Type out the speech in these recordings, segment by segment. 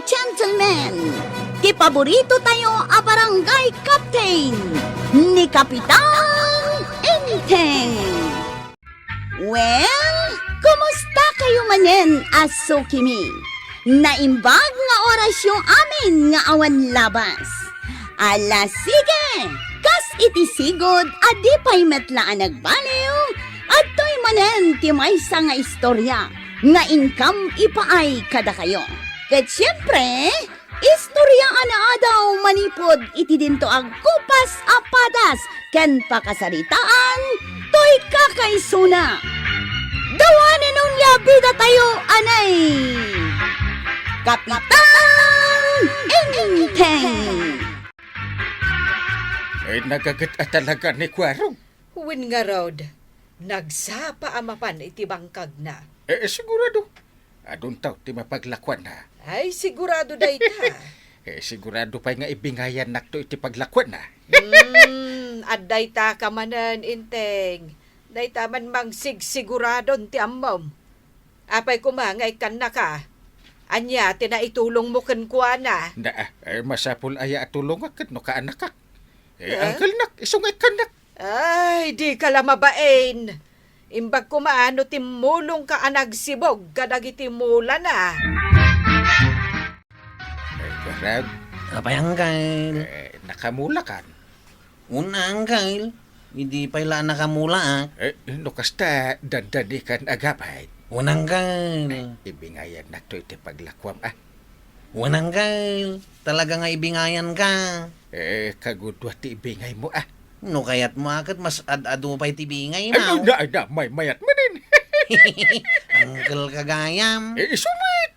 gentlemen, ti paborito tayo a barangay captain ni Kapitan Enteng. Well, kumusta kayo manen, aso kimi? Naimbag nga oras yung amin nga awan labas. Ala sige, kas iti sigod adi pa'y metlaan nagbaliw at to'y manen ti maysa nga istorya nga income ipaay kada kayo. Ket siyempre, istorya ana daw manipod iti dinto ag kupas apadas ken pakasaritaan to'y kakaisuna. Dawanin nun nga bida tayo anay Kapitan Enteng. Ay, nagagat at talaga ni Kwarong. Huwin nga Rod, nagsapa amapan iti bangkag na. Sigurado. Adun taw, ti mapaglakwan na. Ay, sigurado day ta. Sigurado pa nga ibingayan nakto iti paglakwan na. Aday ta kamanan, Inteng. Day ta man mang sigiguradon ti ammom. Apay kumangay kan na ka. Anya, tinaitulong mo kan kuwa na. Masapul aya atulong akat no kaanak ka. Angkal nak, isungay ka nak. Ay, di ka lamabain. Imbag kumaano timulong ka anagsibog kadag itimula na. Kwarag, Apay angkal. nakamula kan. Una angkal. Hindi pa ila nakamula No kasta, dandani kan agapay. Una angkal. Ibingayan nakto iti paglakwam Una angkal. Talaga nga ibingayan ka. Kagudwa ti ibingay mo No kayat mo akat mas ad-ado pa'y tibingay Ano mo. na, may mayat manin. Angkal kagayam. Isumit.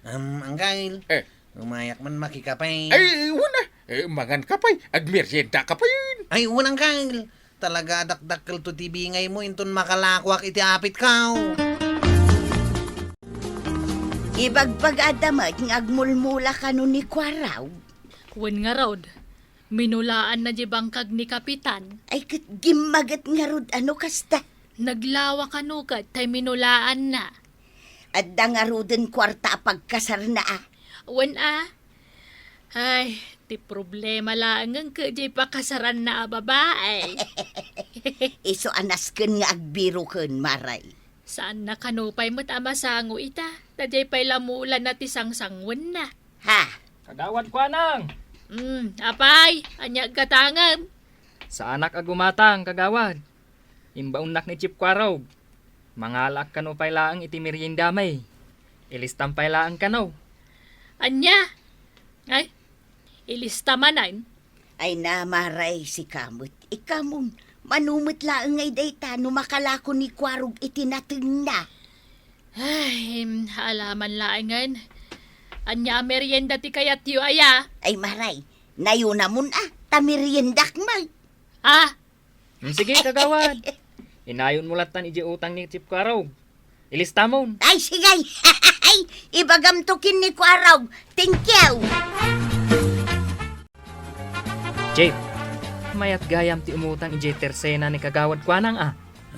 Angkal. Umayak man makikapay. Ay, wala. Mangan ka pa'y. Agmerienda ka pa yun. Ay, unang kang. Talaga dakdakkel to tibingay mo inton makalakwak iti apit ka. Ibagbag adamag ng agmulmula ka nun ni Kwaraw. Wen nga Rod, minulaan na di bangkag ni Kapitan. Ay kat gimagat nga rod ano kasta. Naglawa kanukat tay minulaan na. At nga roden kwarta pagkasar na Wen Ay, ti problema lang ang kadi pakasaran na babae. Iso anas ken nga agbiro ken maray. Saan na kanupay mo't amasango ita? Taday pa'y lamulan na ti sangsangwan na. Ha? Kagawad ko anang. Apay, anyag katangan. Sa anak agumatang kagawad. Imbaunak ni Chip Kwaraw. Mangalak kano pay laang iti merienda may. Ilistam pay laang kano. Anya? Ay, ilista manan. Ay na maray si kamot. Ikamon, manumot laang ngay dayta no makalako ni Kwarog itinateng na. Ay, alaman laangan. Anya merienda ti kayat yu aya. Ay maray, nayuna mun tamiriendak mag. Sige kagawad. Inayon mo latan iji utang ni Chip Kwaraw. Ilista mo. Ay sigay, ay ibagamtukin ni Kwarog. Thank you. Chip, mayat gayam ti umutang iji tersena ni kagawad ko anang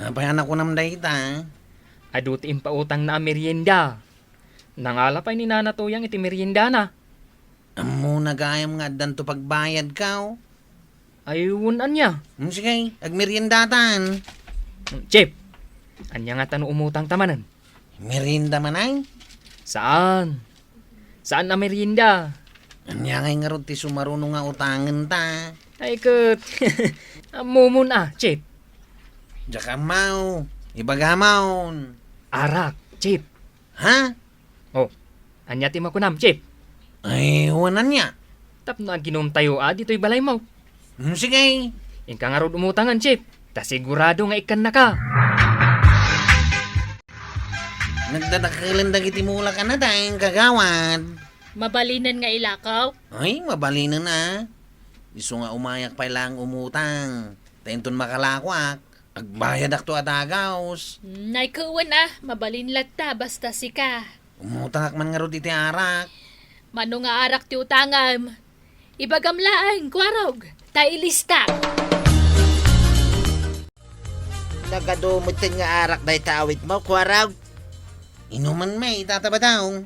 Apay anak ko nam dayta. Adu ti impautang na merienda. Nangala pa'y ninanatuyang iti merienda na. Amo nagayam nga dan to pagbayad ka. Ayun anya. Sige, agmeriendatan. Chip, anya nga tano umutang tamanan. Merienda man ay. Saan? Saan na merienda? Anya ngay nga ron ti sumarunong nga utangan ta. Ay kat. Mumun Chip. Jaka mau. Ibagamaon. Arak, Chip. Ha? Oh, anya ti makunam, Chip. Ay, wanan niya. Tapno ang ginom tayo dito'y balay mo. Sige. Ingka nga rod umutangan, Chip. Ta sigurado nga ikan na ka. Nagdadakalan dagiti mula ka na tayong kagawad. Mabalinan nga ilakaw. Ay, mabali na. Iso nga umayak pa lang umutang. Tainton makalakwak. Agbayad akto at agaws. Naikuwan mabalin latta basta sika. Umutang man nga ro iti arak. Mano nga arak ti utangam. Ibagamlaan, Kwarog. Tailista. Nagadumutin nga arak day tawit mo, Kwaraw. Inuman may tatabadaw.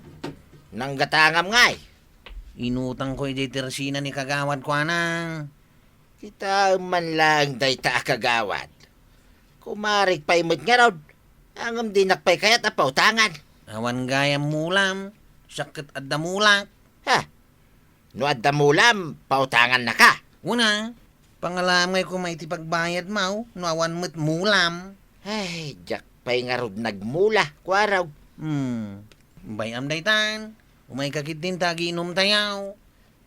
Nang gatangam ngay. Inutang ko ijay tersina ni kagawad ko anang. Kita man lang dayta kagawad. Kumarik pa imod nga raw. Angam din nakpay kayat apaw tangan. Awan gayam mulam. Sakit at damulak. Ha? No adda mulam, pautangan na ka. Una, pangalamay ko may tipagbayad mau. No awan mo't mulam. Ay, jak pay nga rod nagmula. Kwaraw. Bayam daytan. Umay kakit din tagi inom tayaw.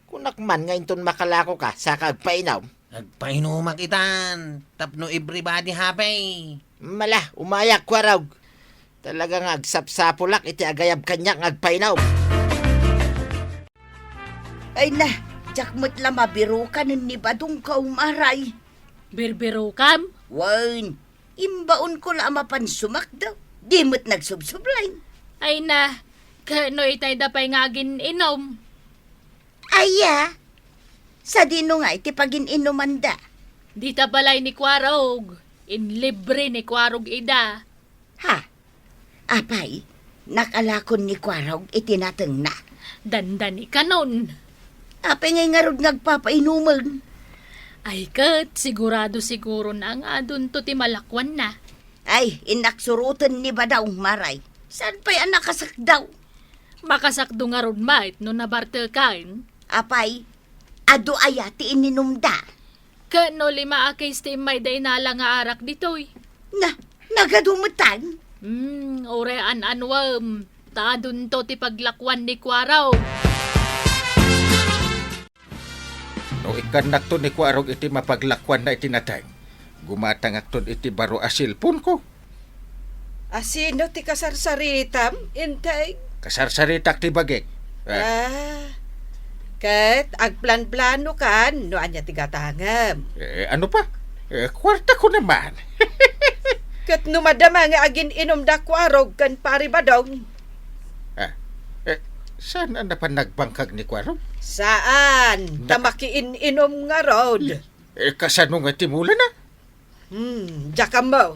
Kunakman nga inton makalako ka sa kagpainaw. Nagpainumak itan. Tapno everybody happy. Mala, umayak kwaraw. Talagang agsapsapulak iti agayab kanya agpainaw. Ay na, jakmat la mabiro ka ni badong ka umaray. Birbiro kam? Wan, imbaon ko la mapan sumak daw. Di mo't nagsubsublay. Ay na, kano itay dapay nga agin inom. Aya, sa dino nga iti pagin inumanda. Di ta balay ni Kwarog. In libre ni Kwarog ida. Ha? Apay, nakalakon ni Kwarog itinateng na. Dandan ni kanon. Apay ngay nga rod nagpapainuman. Ay kat, siguro na ang adun to ti malakwan na. Ay, inaksurutan ni ba daw maray? Saan pa'y anak kasak daw? Makasakdo nga ron mait no nabarte kain. Apay, ado aya ti ininumda. Kano lima akis ti may day nala nga arak ditoy. Na, nagadumutan. Orean anwam. Taadun to ti paglakwan ni Kwaraw. No ikanak to ni Kwarog iti mapaglakwan na itinatay. Gumatang akton iti baro asilpon ko. Asino ti kasarsaritam, intay? Kasarsaritak ti bagay. Kat agplan-plano kan, no anya ti gatangam. Ano pa? Kwarta ko naman. Kat numadama nga agin inom da Kwarog kan paribadong. Saan na pa nagbangkag ni Kwarog? Saan? Tamakiin inom nga rod. Kasano nga timula na? Jakam mo.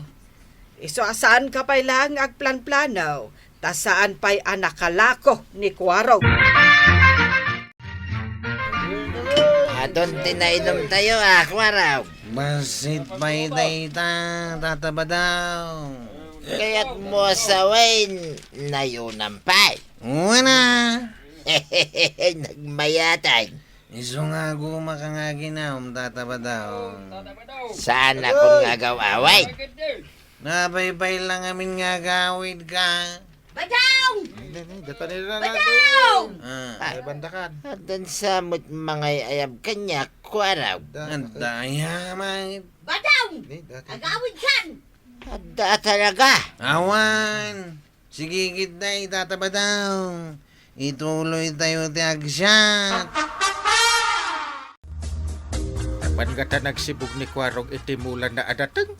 Iso asaan ka pa'y lang agplan-plano, ta saan pa'y anakalako ni Kwarog. Adon tinainom tayo kwaraw. Basit pa'y dayta. Tataba daw. Kaya't mo sa wine na yun ang pay. Una. Nagmayatan. Iso nga gumaka nga ginam. Tataba daw. Saan akong ngagaw-away? Napaypay lang amin nga gawid ka. Badaw! Data nila Badaw! Ay, bandakan. Adon sa mo't mga ayab kanya kwaraw. Ang daya, mate. Badaw! Agawid kan! Adda talaga. Awan. Sige kita itataba daw. Ituloy tayo ti agsyat. Tapan nga ta nagsibog ni Kwarog iti mula na adateng.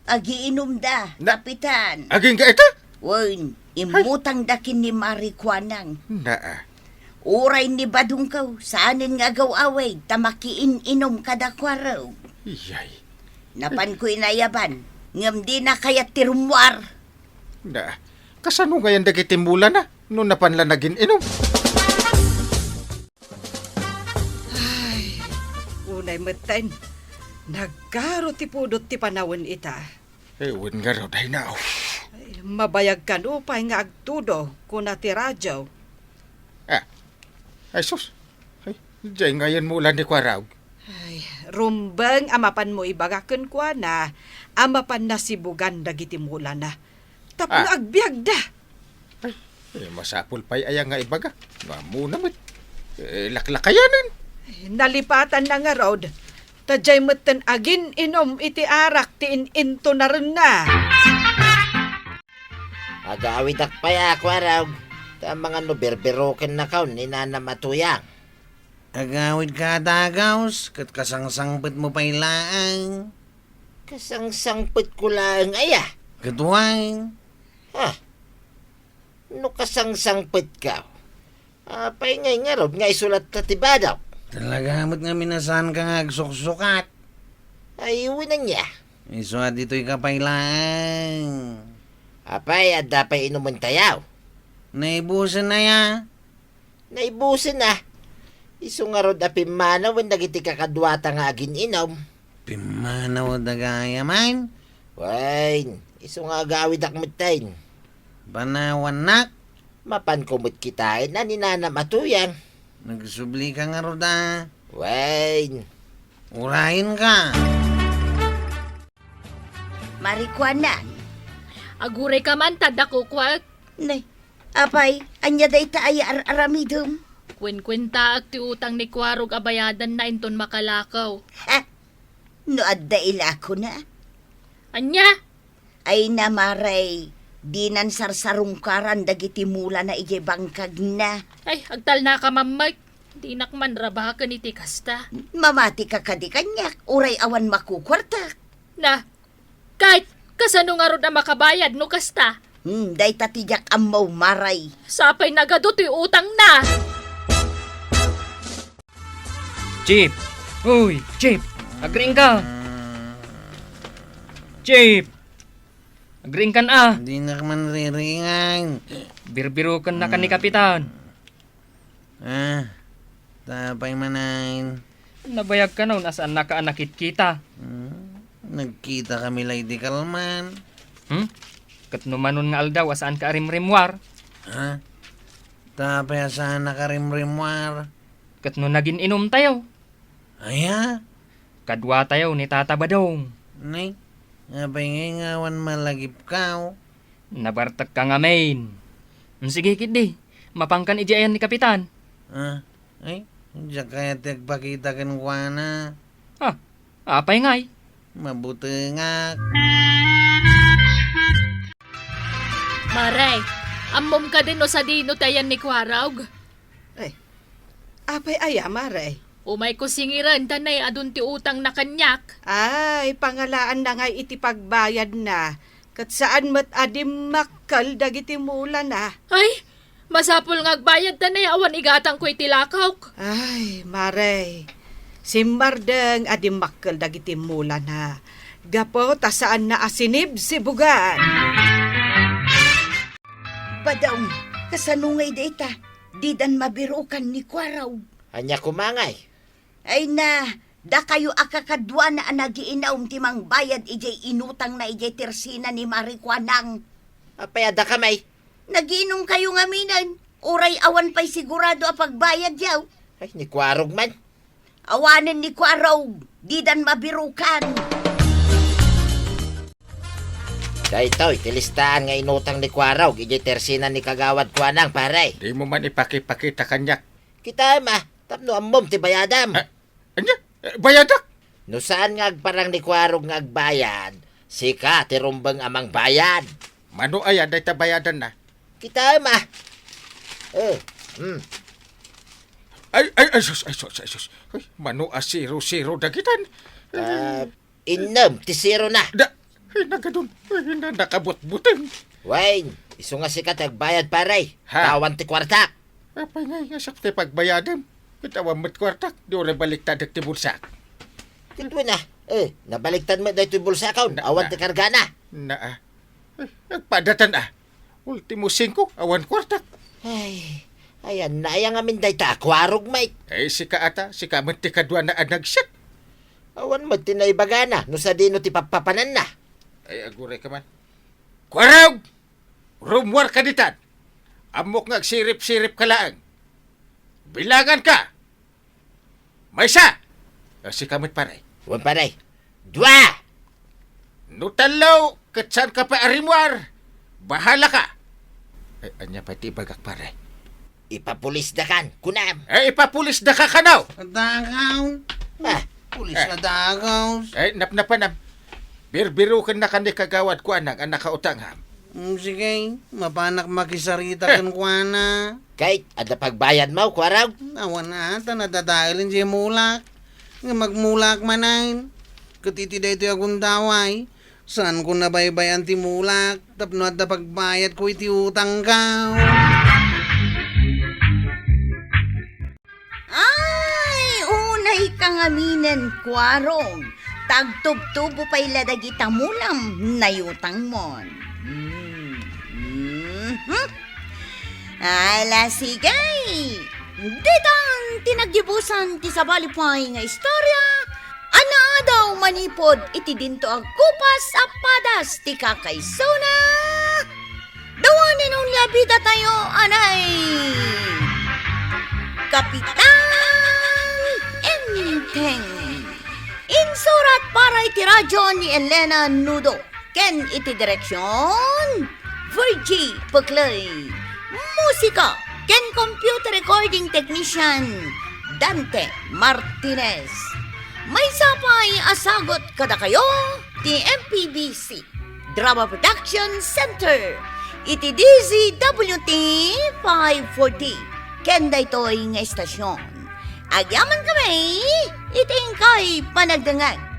Agiinom da, kapitan. Aging ka ita? Wan, imutang dakin ni Marikwanang. Naa. Uray ni badong kaw, saanin nga gaw-away, tamakiin inom kada kwaraw. Iyay. Napan ko inayaban, ngam di na kaya tirumwar. Naa. Kasano ngayon dagiti mula na? No napanla naging inom. Unay meten, nagkaro ti pudot ti panawin ita. Ewan nga raw dahi na. Ay, mabayag kan upay nga agtudo kuna ti radyo. Ay sus. Ay, diyan ngayon mula ni Kwarog. Ay, rumbeng amapan mo ibagaken kwa na, amapan na sibugan dagiti mula na. Tapno agbiag da. Masapul pa'y ayang nga ibaga. Mamu naman. Laklakayanin. Nalipatan na nga rod. Tadjay meten agin inom iti arak ti into na rin na. Agawid akpay kwaraw. Ta mga nuberberoken na kaon ni Nana Matuyang. Agawid ka dagaws. Kat kasangsangpit mo pa'y laang. Kasangsangpit ko lang aya. Katuwang. No kasangsangpit ka. Apay ngay nga rod nga isulat na tibadaw. Talaga mo't nga minasan ka nga agsuksukat. Ayuwi na niya. Iso dito'y kapailang. Apay at dapay inuman tayaw. Naibusan na ya. Naibusin na. Isu nga rod apimanaw when dagiti kakadwata nga agin inom. Pimanaw dagaya man. Wain, isu nga agawid akmutain. Banawan nak. Mapan kumot kitain na ninanam atuyang. Nagsubli ka nga roda. Wain, Urahin ka. Marikwanan. Agure ka man tadako kwak. Nay, apay, anya day ta ay aramidum. Kwen-kwenta at ti utang ni Kwarog abayadan na inton makalakaw. Ha? No adda ilako na. Anya? Ay namaray, di nan sarsarungkaran dagiti mula na ije bangkag na. Ay, agtal na ka mamay. Di nakman rabakan iti kasta. Mamati ka kadi kanyak, uray awan makukwarta. Na, kahit kasano nga ron na makabayad no kasta. Day tatijak amaw maray. Sapay nagado ti utang na. Chip! Uy, Chip! Agring ka! Chip! Agring kan Hindi na ka man riringan. Birbirukan na ka ni Kapitan. Tapay manain. Nabayag ka nun, asaan na ka anakit kita. Nagkita kami lady kalman. Katnumanon nga aldaw, asaan ka arimrimwar. Tapay saan nakarimrimwar. Katno naging inom tayo. Aya? Kadwa tayo ni Tata Badong. Nay, ngapay ngawan malagip ka. Nabartak ka nga main. Sige kidi, mapangkan ijayan ni Kapitan. Ay, diyan kaya tagpakita kan wana. Apay ngay. Mabuti nga. Maray, amom ka din no sa dino tayan ni Kwarog. Ay, apay aya, maray. Umay ko singiran, tanay adun ti utang na kanyak. Ay, pangalaan na nga iti pagbayad na. Kat saan mat adim makkal dagiti mula na. Ay, masapul nga agbayad tanay awan igatang ko itilakaw. Ay, maray. Si Mardeng adim makkal dagiti mula na. Gapo ta saan na asinib si bugan. Badong, kasanungay data, di dan mabirukan ni Kwaraw. anya kumangay. Ay na, da kayo akakadwa na nagiinaum timang bayad ijay inutang na ijay tersina ni Marikwanang. Apayada kamay. Nagiinom kayo nga minan, uray awan pa'y sigurado a pagbayad yaw. Ay, ni Kwarog man. Awanin ni Kwaraw, di dan mabirukan. Daytoy, tilistaan nga inutang ni Kwarog, ijay tersina ni Kagawad Kwanang, paray. Di mo man ipakipakita kanyak. Kita tapno ammom ti bayadam. Anya? Bayadak? No saan nga agparang ni Kwarog nga agbayad, sika ti rumbang amang bayad. Mano aya day ta bayadan na. Kita Ay, sus. Ay, mano a zero dagitan. Inom, ti zero na. Ay, nagadun. Ay, nakabut-butin. Wain, iso nga sikat agbayad paray. Ha? Tawan ti kwartak. Apay nga, sakti pagbayadan. Kitawa mo't kwartak, di rin baliktad at bulsa. Tintuin na. Nabaliktad mo dahil ti bulsa ka. Awan ti karga na. Ay, nagpadatan Ultimo 5, awan kwartak. Ay, ayan na yang amin dahi ta. Kwarog may. Ay, sika manti kadwa na anagsit. Awan mo tinaibagana. No sa dino ti papapanan na. Ay, aguray ka man. Kwarog! Rumwar ka ditan. Amok nga sirip-sirip ka lang. Bilangan ka. May isa. Si kamit paray. Wan paray. 2. Nutalaw, katsan ka pa arimwar. Bahala ka. Ay, anya pati bagak paray. Ipapulis da kan. Kunam. Ay, ipapulis na ka kanaw. Dagaw. Pulis na dagaw. Ay, napnapanam. Birbirukan na ka ni Kagawad ko ang nakautangham. Sige, mapanak makisarita kan kuana. Kahit ada pagbayad mo, Kwarog. Awan na ata, nadadailin siya mulak. Nga magmulak manain. Katitida ito akong daway. Saan ko nabaybayan ti mulak? Tapno at pagbayad ko iti utang ka. Ay, unay kang aminen, Kwarong. Tagtubtubo pa'y ladagita mulam, nayutang mon. Ala, sigay. Ditan tinagdibusan ti sabalipay nga istorya, ana daw manipod iti dinto ang kupas a padas ti kakaysona. Dawanin ang labida tayo, anay! Kapitan Enteng. Insurat para iti radyo ni Elena Nudo. Ken iti direksyon, Virgie Puclay. Musika, ken computer recording technician, Dante Martinez. May sapay asagot kada kayo, ti MPBC, Drama Production Center, iti DZWT 540. Ken daytoy nga estasyon. Agyaman kami, iting kay panagdangag.